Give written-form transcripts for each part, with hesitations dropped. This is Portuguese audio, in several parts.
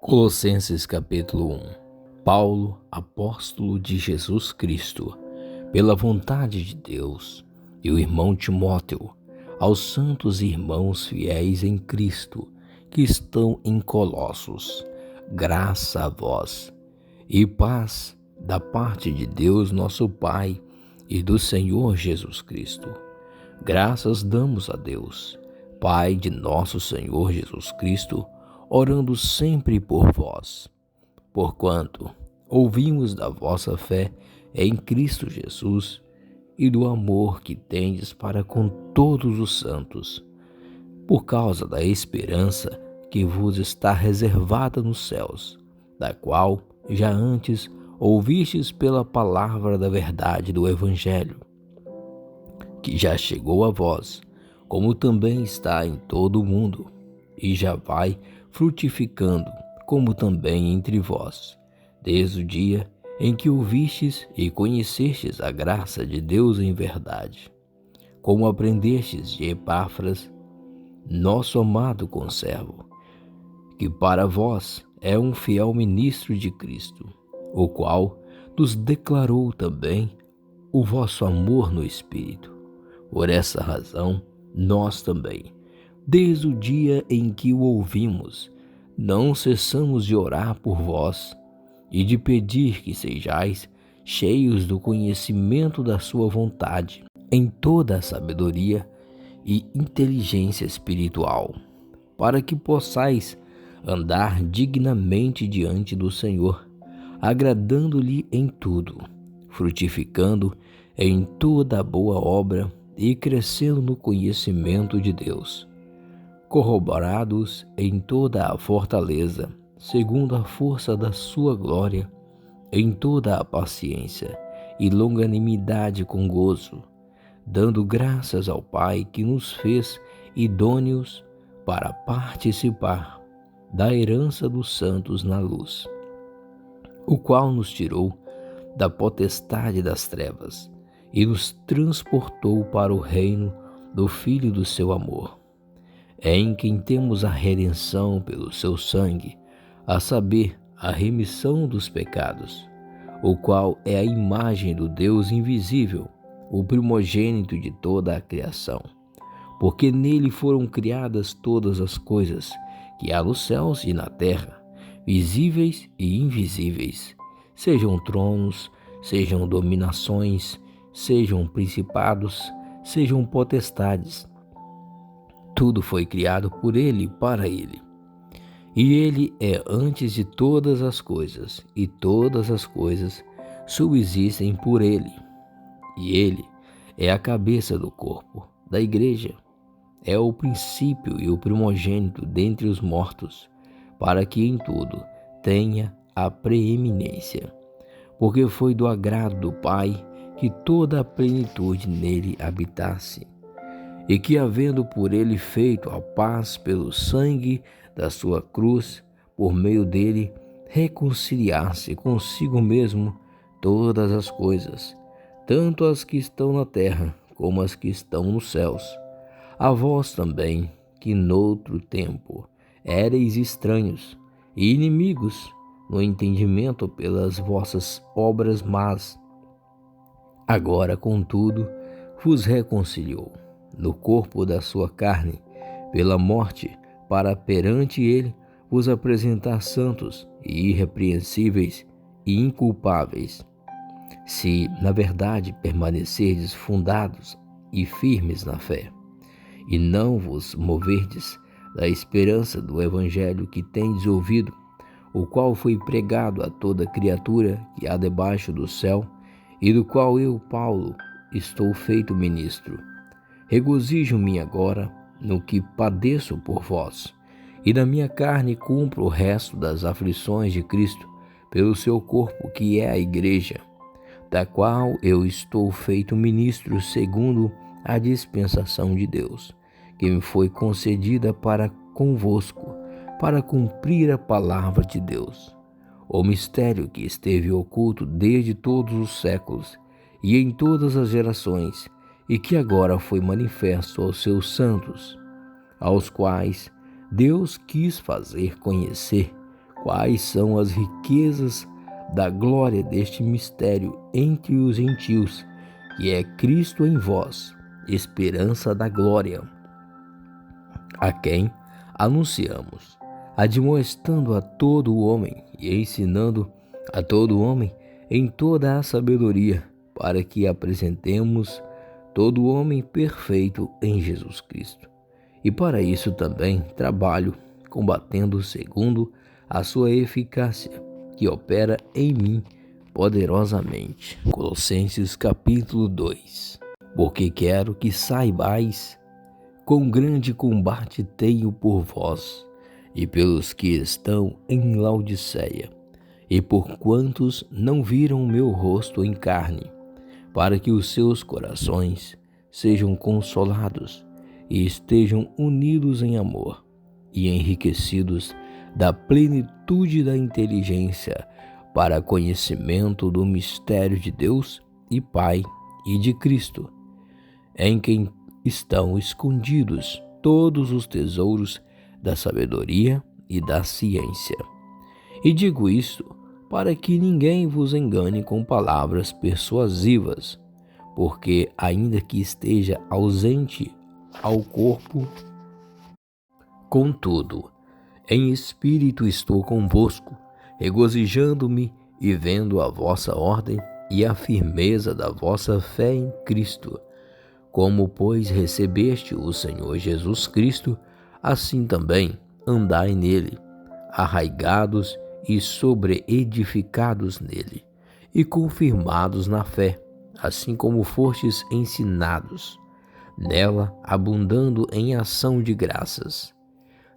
Colossenses capítulo 1. Paulo, apóstolo de Jesus Cristo, pela vontade de Deus, e o irmão Timóteo, aos santos irmãos fiéis em Cristo, que estão em Colossos, graça a vós, e paz da parte de Deus nosso Pai e do Senhor Jesus Cristo. Graças damos a Deus, Pai de nosso Senhor Jesus Cristo, orando sempre por vós, porquanto ouvimos da vossa fé em Cristo Jesus e do amor que tendes para com todos os santos, por causa da esperança que vos está reservada nos céus, da qual já antes ouvistes pela palavra da verdade do Evangelho, que já chegou a vós, como também está em todo o mundo, e já vai frutificando, como também entre vós, desde o dia em que ouvistes e conhecestes a graça de Deus em verdade, como aprendestes de Epáfras, nosso amado conservo, que para vós é um fiel ministro de Cristo, o qual nos declarou também o vosso amor no Espírito. Por essa razão, nós também, desde o dia em que o ouvimos, não cessamos de orar por vós e de pedir que sejais cheios do conhecimento da sua vontade, em toda a sabedoria e inteligência espiritual, para que possais andar dignamente diante do Senhor, agradando-lhe em tudo, frutificando em toda a boa obra e crescendo no conhecimento de Deus, corroborados em toda a fortaleza, segundo a força da sua glória, em toda a paciência e longanimidade com gozo, dando graças ao Pai que nos fez idôneos para participar da herança dos santos na luz, o qual nos tirou da potestade das trevas e nos transportou para o reino do Filho do seu amor, em quem temos a redenção pelo seu sangue, a saber, a remissão dos pecados, o qual é a imagem do Deus invisível, o primogênito de toda a criação, porque nele foram criadas todas as coisas que há nos céus e na terra, visíveis e invisíveis, sejam tronos, sejam dominações, sejam principados, sejam potestades. Tudo foi criado por ele e para ele. E ele é antes de todas as coisas, e todas as coisas subsistem por ele. E ele é a cabeça do corpo, da igreja. É o princípio e o primogênito dentre os mortos, para que em tudo tenha a preeminência. Porque foi do agrado do Pai que toda a plenitude nele habitasse, e que, havendo por ele feito a paz pelo sangue da sua cruz, por meio dele reconciliasse consigo mesmo todas as coisas, tanto as que estão na terra como as que estão nos céus. A vós também, que noutro tempo éreis estranhos e inimigos no entendimento pelas vossas obras más, agora, contudo, vos reconciliou no corpo da sua carne, pela morte, para perante ele vos apresentar santos e irrepreensíveis e inculpáveis, se na verdade permanecerdes fundados e firmes na fé, e não vos moverdes da esperança do Evangelho que tendes ouvido, o qual foi pregado a toda criatura que há debaixo do céu, e do qual eu, Paulo, estou feito ministro. Regozijo-me agora no que padeço por vós, e na minha carne cumpro o resto das aflições de Cristo pelo seu corpo, que é a igreja, da qual eu estou feito ministro segundo a dispensação de Deus, que me foi concedida para convosco, para cumprir a palavra de Deus, o mistério que esteve oculto desde todos os séculos e em todas as gerações, e que agora foi manifesto aos seus santos, aos quais Deus quis fazer conhecer quais são as riquezas da glória deste mistério entre os gentios, que é Cristo em vós, esperança da glória, a quem anunciamos, admoestando a todo o homem e ensinando a todo homem em toda a sabedoria, para que apresentemos todo o homem perfeito em Jesus Cristo. E para isso também trabalho, combatendo segundo a sua eficácia, que opera em mim poderosamente. Colossenses capítulo 2. Porque quero que saibais quão grande combate tenho por vós e pelos que estão em Laodiceia, e por quantos não viram o meu rosto em carne, para que os seus corações sejam consolados e estejam unidos em amor e enriquecidos da plenitude da inteligência para conhecimento do mistério de Deus e Pai e de Cristo, em quem estão escondidos todos os tesouros da sabedoria e da ciência. E digo isto para que ninguém vos engane com palavras persuasivas, porque ainda que esteja ausente ao corpo, contudo, em espírito estou convosco, regozijando-me e vendo a vossa ordem e a firmeza da vossa fé em Cristo. Como, pois, recebeste o Senhor Jesus Cristo, assim também andai nele, arraigados e sobreedificados nele, e confirmados na fé, assim como fostes ensinados, nela abundando em ação de graças.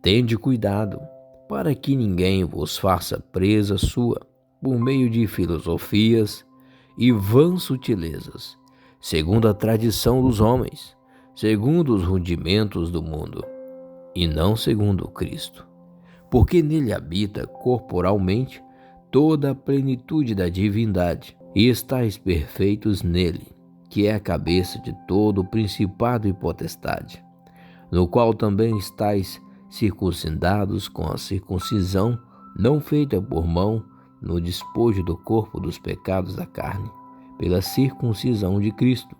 Tende cuidado, para que ninguém vos faça presa sua, por meio de filosofias e vãs sutilezas, segundo a tradição dos homens, segundo os rudimentos do mundo, e não segundo Cristo. Porque nele habita corporalmente toda a plenitude da divindade, e estáis perfeitos nele, que é a cabeça de todo o principado e potestade, no qual também estáis circuncidados com a circuncisão não feita por mão, no despojo do corpo dos pecados da carne, pela circuncisão de Cristo,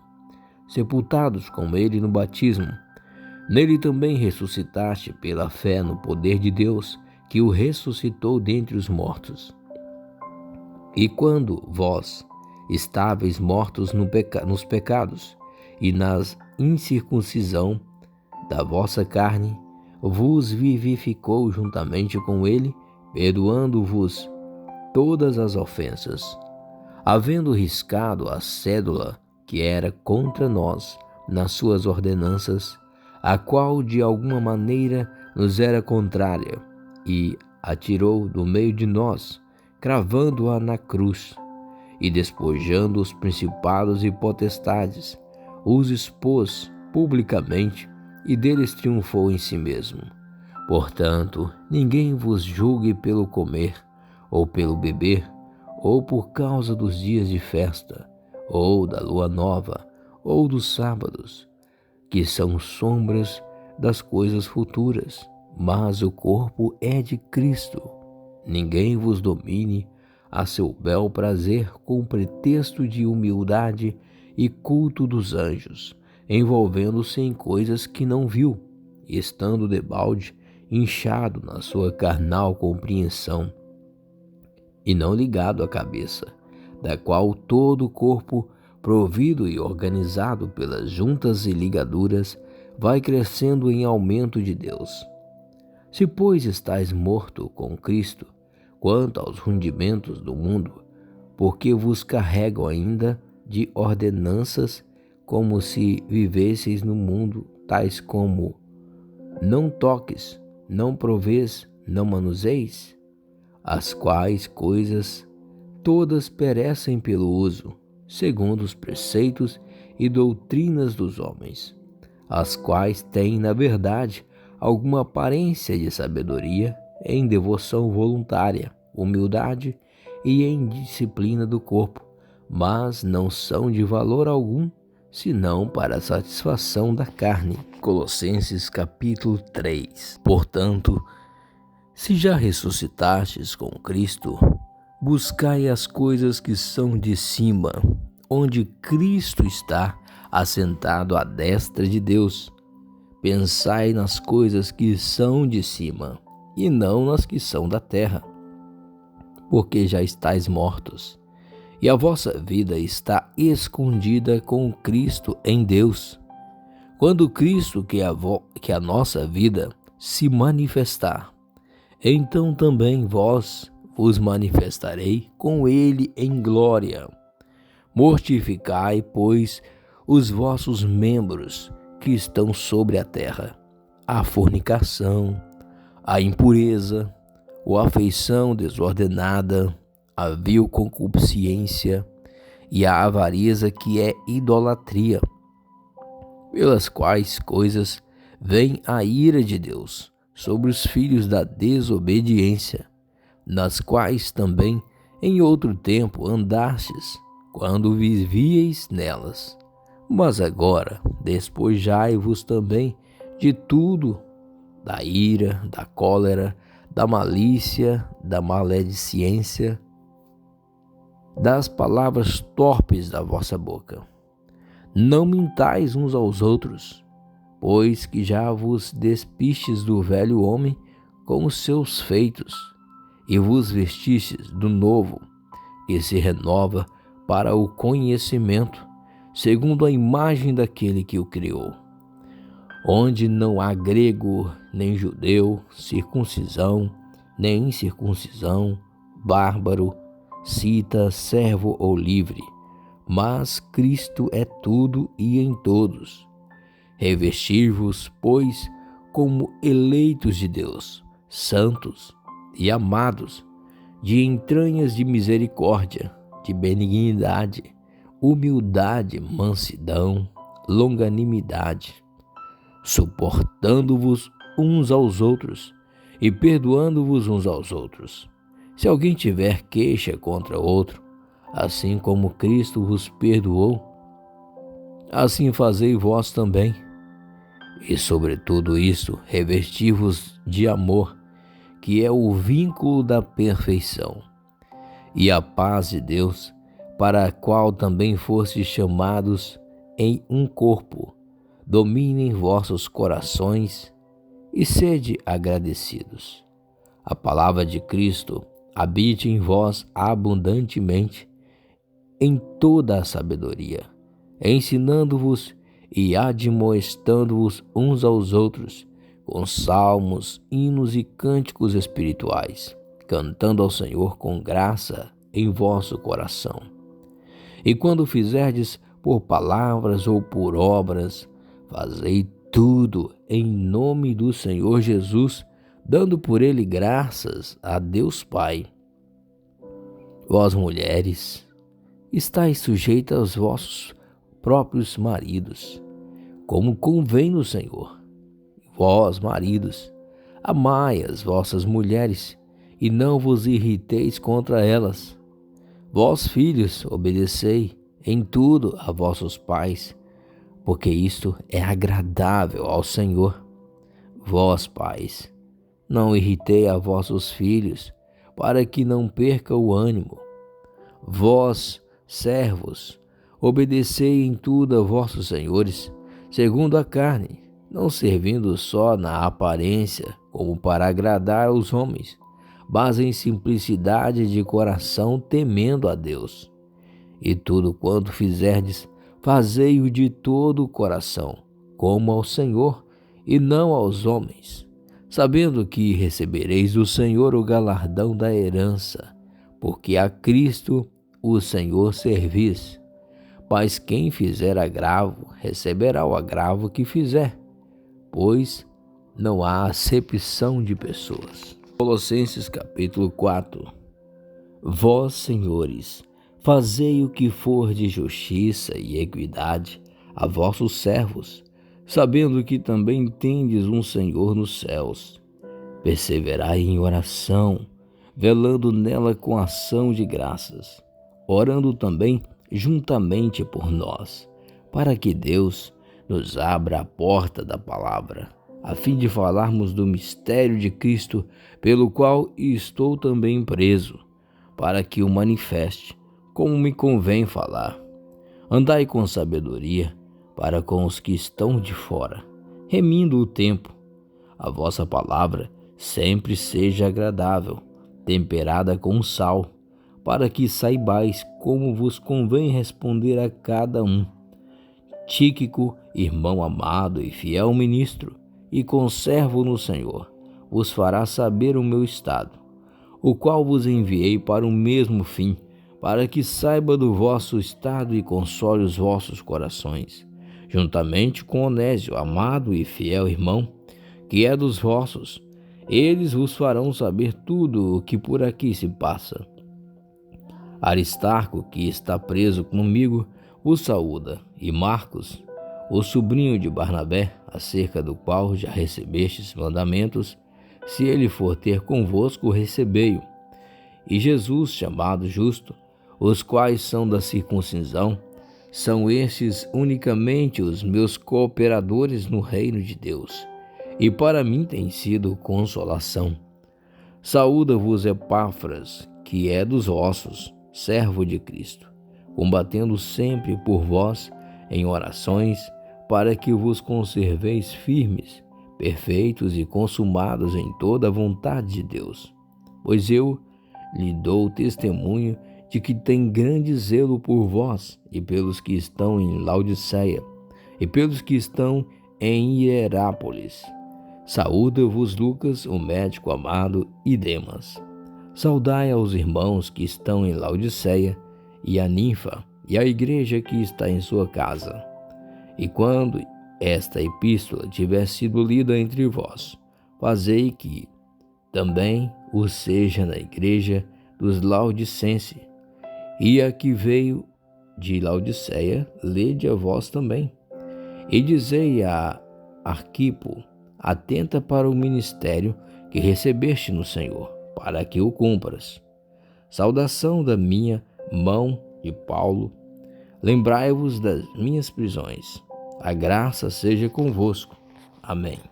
sepultados com ele no batismo. Nele também ressuscitaste pela fé no poder de Deus, que o ressuscitou dentre os mortos. E quando vós estáveis mortos nos pecados e na incircuncisão da vossa carne, vos vivificou juntamente com ele, perdoando-vos todas as ofensas, havendo riscado a cédula que era contra nós nas suas ordenanças, a qual de alguma maneira nos era contrária, e atirou do meio de nós, cravando-a na cruz, e despojando os principados e potestades, os expôs publicamente, e deles triunfou em si mesmo. Portanto, ninguém vos julgue pelo comer, ou pelo beber, ou por causa dos dias de festa, ou da lua nova, ou dos sábados, que são sombras das coisas futuras, mas o corpo é de Cristo. Ninguém vos domine a seu bel prazer com pretexto de humildade e culto dos anjos, envolvendo-se em coisas que não viu, estando debalde inchado na sua carnal compreensão, e não ligado à cabeça, da qual todo o corpo, provido e organizado pelas juntas e ligaduras, vai crescendo em aumento de Deus. Se, pois, estáis morto com Cristo, quanto aos rudimentos do mundo, porque vos carregam ainda de ordenanças, como se vivesseis no mundo, tais como: não toques, não provês, não manuseis, as quais coisas todas perecem pelo uso, segundo os preceitos e doutrinas dos homens, as quais têm, na verdade, alguma aparência de sabedoria, em devoção voluntária, humildade e em disciplina do corpo, mas não são de valor algum, senão para a satisfação da carne. Colossenses capítulo 3. Portanto, Se já ressuscitastes com Cristo, buscai as coisas que são de cima, onde Cristo está assentado à destra de Deus. Pensai nas coisas que são de cima, e não nas que são da terra, porque já estáis mortos, e a vossa vida está escondida com Cristo em Deus. Quando Cristo, que é a nossa vida, se manifestar, então também vós vos manifestarei com ele em glória. Mortificai, pois, os vossos membros que estão sobre a terra: a fornicação, a impureza, a afeição desordenada, a vil concupiscência e a avareza, que é idolatria, pelas quais coisas vem a ira de Deus sobre os filhos da desobediência, nas quais também em outro tempo andastes, quando vivieis nelas. Mas agora despojai-vos também de tudo, da ira, da cólera, da malícia, da maledicência, das palavras torpes da vossa boca. Não mintais uns aos outros, pois que já vos despistes do velho homem com os seus feitos, e vos vestistes do novo, que se renova para o conhecimento, segundo a imagem daquele que o criou, onde não há grego nem judeu, circuncisão nem incircuncisão, bárbaro, cita, servo ou livre, mas Cristo é tudo e em todos. Revestir-vos, pois, como eleitos de Deus, santos e amados, de entranhas de misericórdia, de benignidade, humildade, mansidão, longanimidade, suportando-vos uns aos outros e perdoando-vos uns aos outros. Se alguém tiver queixa contra outro, assim como Cristo vos perdoou, assim fazei vós também. E sobre tudo isso, revesti-vos de amor, que é o vínculo da perfeição. E a paz de Deus, para a qual também fostes chamados em um corpo, dominem vossos corações e sede agradecidos. A palavra de Cristo habite em vós abundantemente, em toda a sabedoria, ensinando-vos e admoestando-vos uns aos outros, com salmos, hinos e cânticos espirituais, cantando ao Senhor com graça em vosso coração. E quando fizerdes por palavras ou por obras, fazei tudo em nome do Senhor Jesus, dando por ele graças a Deus Pai. Vós, mulheres, estáis sujeitas aos vossos próprios maridos, como convém no Senhor. Vós, maridos, amai as vossas mulheres e não vos irriteis contra elas. Vós, filhos, obedecei em tudo a vossos pais, porque isto é agradável ao Senhor. Vós, pais, não irritei a vossos filhos, para que não perca o ânimo. Vós, servos, obedecei em tudo a vossos senhores, segundo a carne, não servindo só na aparência, como para agradar aos homens, mas em simplicidade de coração, temendo a Deus. E tudo quanto fizerdes, fazei-o de todo o coração, como ao Senhor e não aos homens, sabendo que recebereis do Senhor o galardão da herança, porque a Cristo o Senhor servis. Mas quem fizer agravo, receberá o agravo que fizer, pois não há acepção de pessoas. Colossenses capítulo 4. Vós, senhores, fazei o que for de justiça e equidade a vossos servos, sabendo que também tendes um Senhor nos céus. Perseverai em oração, velando nela com ação de graças, orando também juntamente por nós, para que Deus nos abra a porta da palavra, a fim de falarmos do mistério de Cristo, pelo qual estou também preso, para que o manifeste, como me convém falar. Andai com sabedoria para com os que estão de fora, remindo o tempo. A vossa palavra sempre seja agradável, temperada com sal, para que saibais como vos convém responder a cada um. Tíquico, irmão amado e fiel ministro, e conservo no Senhor, vos fará saber o meu estado, o qual vos enviei para o mesmo fim, para que saiba do vosso estado e console os vossos corações, juntamente com Onésio, amado e fiel irmão, que é dos vossos. Eles vos farão saber tudo o que por aqui se passa. Aristarco, que está preso comigo, vos saúda, e Marcos, o sobrinho de Barnabé, acerca do qual já recebestes mandamentos, se ele for ter convosco, recebei-o. E Jesus, chamado Justo, os quais são da circuncisão, são estes unicamente os meus cooperadores no reino de Deus, e para mim tem sido consolação. Saúda-vos Epáfras, que é dos vossos, servo de Cristo, combatendo sempre por vós em orações, para que vos conserveis firmes, perfeitos e consumados em toda a vontade de Deus. Pois eu lhe dou testemunho de que tem grande zelo por vós e pelos que estão em Laodiceia e pelos que estão em Hierápolis. Saúda-vos Lucas, o médico amado, e Demas. Saudai aos irmãos que estão em Laodiceia e a Ninfa e a igreja que está em sua casa. E quando esta epístola tiver sido lida entre vós, fazei que também o seja na igreja dos Laodicenses. E a que veio de Laodiceia, lede a vós também. E dizei a Arquipo, atenta para o ministério que recebeste no Senhor, para que o cumpras. Saudação da minha mão de Paulo. Lembrai-vos das minhas prisões. A graça seja convosco. Amém.